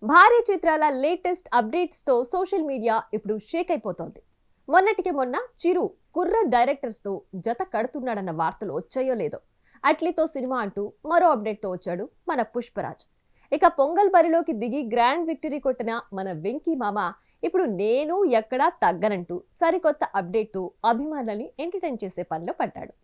భారీ చిత్రాల latest అప్డేట్స్తో social media ఇప్పుడు షేక్ అయిపోతోంది. మొన్నటికి మొన్న చిరు కుర్ర డైరెక్టర్స్తో జత కడుతున్నాడన్న వార్తలు వచ్చాయో లేదో అట్లీతో సినిమా అంటూ మరో అప్డేట్తో వచ్చాడు మన పుష్పరాజ్. ఇక పొంగల్ బరిలోకి దిగి గ్రాండ్ విక్టరీ కొట్టిన మన వెంకీ మామ ఇప్పుడు నేను ఎక్కడా తగ్గనంటూ సరికొత్త అప్డేట్తో అభిమానులని ఎంటర్టైన్ చేసే పనిలో పడ్డాడు.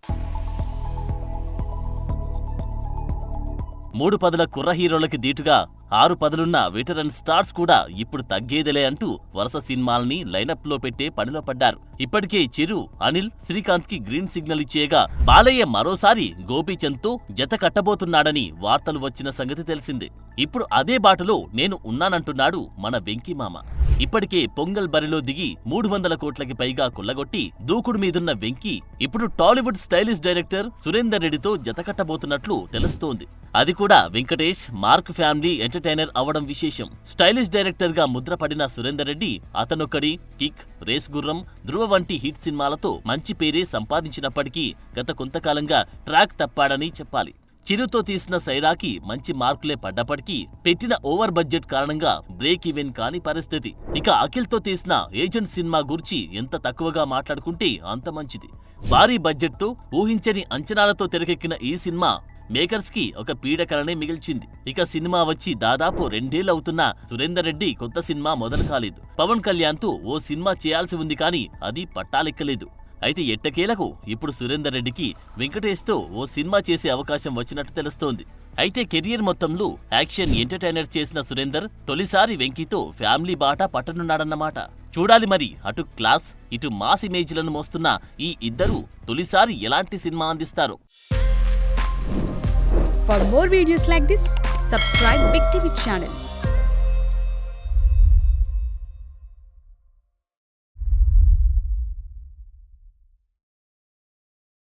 3 పదుల కుర్ర హీరోలకి దీటుగా 6 పదులున్న వెటరన్ స్టార్స్ కూడా ఇప్పుడు తగ్గేదిలే అంటూ వరుస సినిమాల్ని లైనప్ లో పెట్టే పనిలో పడ్డారు. ఇప్పటికే చిరు, అనిల్, శ్రీకాంత్ కి గ్రీన్ సిగ్నల్ ఇచ్చేయగా బాలయ్య మరోసారి గోపీచంద్ తో జత కట్టబోతున్నాడని వార్తలు వచ్చిన సంగతి తెలిసిందే. ఇప్పుడు అదే బాటలో నేను ఉన్నానంటున్నాడు మన వెంకీ మామ. ఇప్పటికే పొంగల్ బరిలో దిగి 300 కోట్లకి పైగా కొల్లగొట్టి దూకుడు మీదున్న వెంకీ ఇప్పుడు టాలీవుడ్ స్టైలిష్ డైరెక్టర్ సురేందర్ రెడ్డితో జతకట్టబోతున్నట్లు తెలుస్తోంది. అది కూడా వెంకటేష్, మార్క్ ఫ్యామిలీ ఎంటర్టైనర్ అవడం విశేషం. స్టైలిష్ డైరెక్టర్ గా ముద్రపడిన సురేందర్ రెడ్డి అతనొక్కడి, కిక్, రేస్ గుర్రం, ధృవ వంటి హిట్ సినిమాలతో మంచి పేరే సంపాదించినప్పటికీ గత కొంతకాలంగా ట్రాక్ తప్పాడని చెప్పాలి. చిరుతో తీసిన సైరాకి మంచి మార్కులే పడ్డప్పటికీ పెట్టిన ఓవర్ బడ్జెట్ కారణంగా బ్రేక్ ఈవెన్ కాని పరిస్థితి. ఇక అఖిల్తో తీసిన ఏజెంట్ సినిమా గురించి ఎంత తక్కువగా మాట్లాడుకుంటే అంత మంచిది. భారీ బడ్జెట్ తో ఊహించని అంచనాలతో తెరకెక్కిన ఈ సినిమా మేకర్స్ కి ఒక పీడకలనే మిగిల్చింది. ఇక సినిమా వచ్చి దాదాపు 2 ఏళ్లవుతున్నా సురేందర్ రెడ్డి కొత్త సినిమా మొదలు కాలేదు. పవన్ కళ్యాణ్ తో ఓ సినిమా చేయాల్సి ఉంది కానీ అది పట్టాలెక్కలేదు. అయితే ఎట్టకేలకు ఇప్పుడు సురేందర్ రెడ్డికి వెంకటేష్ తో ఓ సినిమా చేసే అవకాశం వచ్చినట్టు తెలుస్తోంది. అయితే కెరియర్ మొత్తంలో యాక్షన్ ఎంటర్టైనర్ చేసిన సురేందర్ తొలిసారి వెంకీతో ఫ్యామిలీ బాట పట్టనున్నాడన్నమాట. చూడాలి మరి అటు క్లాస్ ఇటు మాస్ ఇమేజ్లను మోస్తున్న ఈ ఇద్దరు తొలిసారి ఎలాంటి cinema అందిస్తారో. For more videos like this, subscribe Big TV channel.